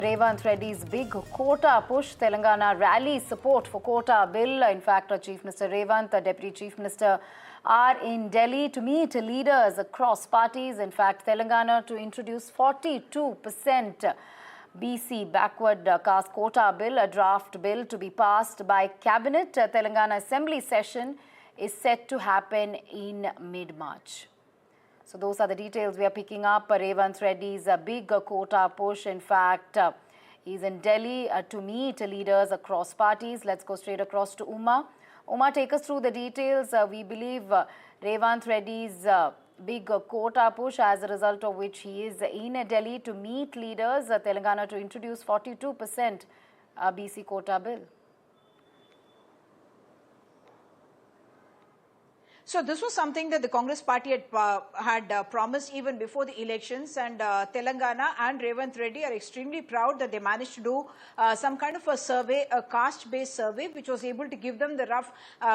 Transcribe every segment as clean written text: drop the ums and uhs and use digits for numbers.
Revanth Reddy's big quota push, Telangana rally support for quota bill. In fact, Chief Minister Revanth, Deputy Chief Minister are in Delhi to meet leaders across parties. In fact, Telangana to introduce 42% BC backward caste quota bill, a draft bill to be passed by Cabinet. Telangana Assembly session is set to happen in mid-March. So those are the details we are picking up. Revanth Reddy's big quota push. In fact, he's in Delhi to meet leaders across parties. Let's go straight across to Uma. Uma, take us through the details. We believe Revanth Reddy's big quota push, as a result of which he is in Delhi to meet leaders, Telangana to introduce 42% BC quota bill. So this was something that the Congress party had promised even before the elections, and Telangana and Revanth Reddy are extremely proud that they managed to do some kind of a survey, a caste-based survey, which was able to give them the rough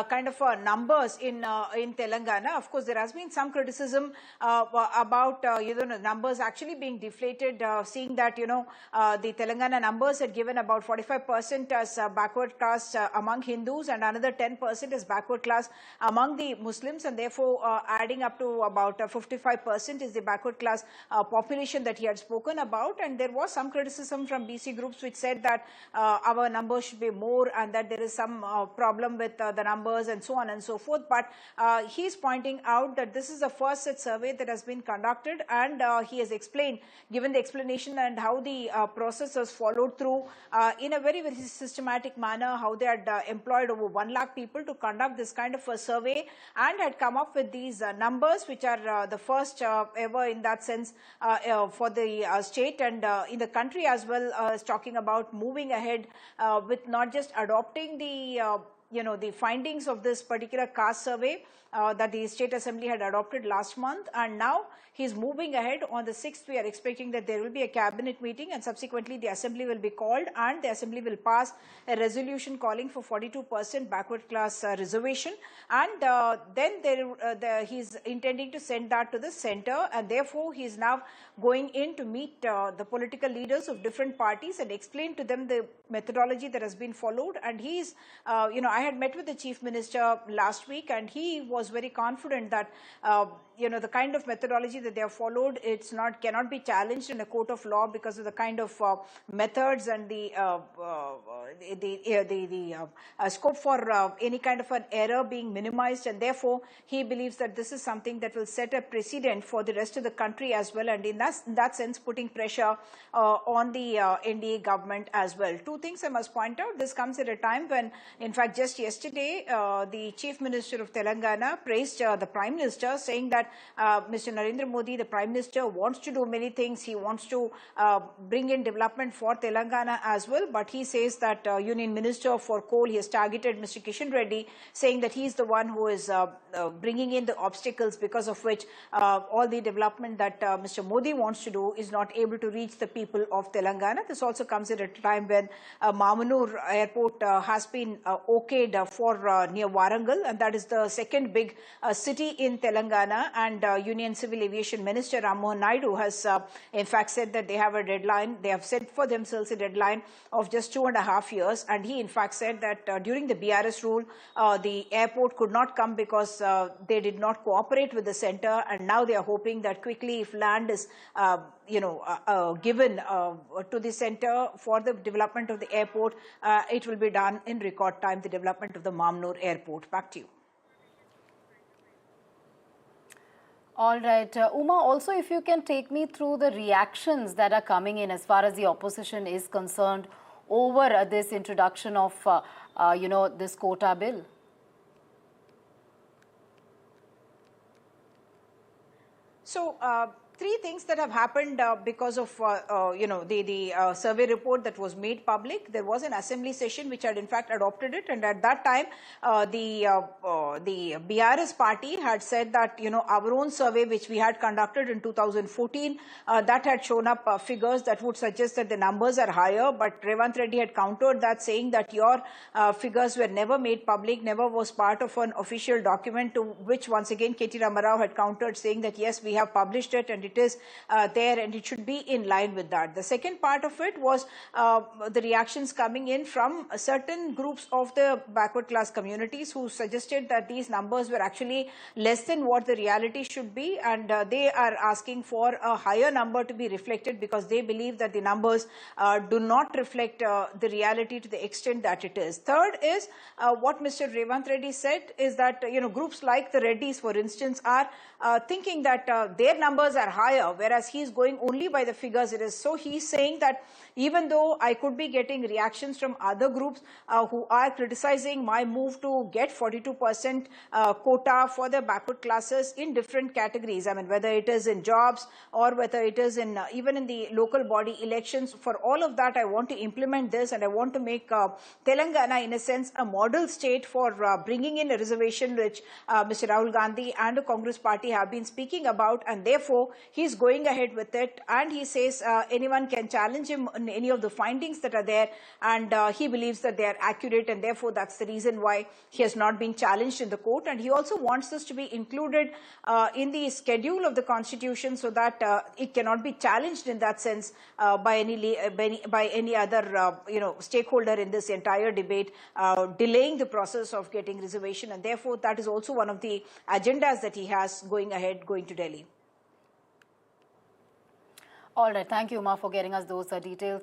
kind of numbers in Telangana. Of course, there has been some criticism about numbers actually being deflated, seeing that the Telangana numbers had given about 45% as backward caste among Hindus and another 10% as backward class among the Muslims, and therefore adding up to about 55% is the backward class population that he had spoken about. And there was some criticism from BC groups which said that our numbers should be more and that there is some problem with the numbers and so on and so forth. But he is pointing out that this is the first such survey that has been conducted, and he has explained, given the explanation and how the process was followed through in a very, very systematic manner, how they had employed over 1 lakh people to conduct this kind of a survey, and had come up with these numbers, which are the first ever in that sense for the state and in the country as well, as talking about moving ahead with not just adopting the the findings of this particular caste survey that the State Assembly had adopted last month, and now he's moving ahead. On the 6th, we are expecting that there will be a cabinet meeting, and subsequently the Assembly will be called, and the Assembly will pass a resolution calling for 42% backward class reservation, and then he's intending to send that to the centre, and therefore he's now going in to meet the political leaders of different parties and explain to them the methodology that has been followed. And he's, I had met with the Chief Minister last week, and he was very confident that the kind of methodology that they have followed, cannot be challenged in a court of law because of the kind of methods and the scope for any kind of an error being minimized, and therefore he believes that this is something that will set a precedent for the rest of the country as well, and in that sense putting pressure on the NDA government as well. Two things I must point out. This comes at a time when, in fact, just yesterday, the Chief Minister of Telangana praised the Prime Minister, saying that Mr. Narendra Modi, the Prime Minister, wants to do many things. He wants to bring in development for Telangana as well, but he says that Union Minister for Coal, he has targeted Mr. Kishan Reddy, saying that he is the one who is bringing in the obstacles because of which all the development that Mr. Modi wants to do is not able to reach the people of Telangana. This also comes at a time when Mamanur Airport has been okayed for near Warangal, and that is the second big city in Telangana, and Union Civil Aviation Minister Ram Mohan Naidu has in fact said that they have a deadline. They have set for themselves a deadline of just 2.5 years, and he in fact said that during the BRS rule, the airport could not come because they did not cooperate with the centre, and now they are hoping that quickly, if land is given to the centre for the development of the airport, it will be done in record time, the development of the Mamanur Airport. Back to you. All right. Uma, also if you can take me through the reactions that are coming in as far as the opposition is concerned over this introduction of, this quota bill. So, three things that have happened because of the survey report that was made public. There was an assembly session which had in fact adopted it, and at that time the BRS party had said that our own survey which we had conducted in 2014 that had shown up figures that would suggest that the numbers are higher, but Revanth Reddy had countered that, saying that your figures were never made public, never was part of an official document, to which once again KT Ramarao had countered, saying that yes, we have published it, and it is there, and it should be in line with that. The second part of it was the reactions coming in from certain groups of the backward class communities who suggested that these numbers were actually less than what the reality should be, and they are asking for a higher number to be reflected because they believe that the numbers do not reflect the reality to the extent that it is. Third is what Mr. Revanth Reddy said is that groups like the Reddys, for instance, are thinking that their numbers are higher, whereas he is going only by the figures it is. So he is saying that even though I could be getting reactions from other groups who are criticizing my move to get 42% quota for the backward classes in different categories, I mean, whether it is in jobs or whether it is in even in the local body elections, for all of that I want to implement this, and I want to make Telangana in a sense a model state for bringing in a reservation which Mr. Rahul Gandhi and the Congress party have been speaking about, and therefore he's going ahead with it. And he says anyone can challenge him on any of the findings that are there, and he believes that they are accurate, and therefore that's the reason why he has not been challenged in the court. And he also wants this to be included in the schedule of the constitution so that it cannot be challenged in that sense by any other stakeholder in this entire debate, delaying the process of getting reservation. And therefore that is also one of the agendas that he has going to Delhi. All right. Thank you, Uma, for getting us those details.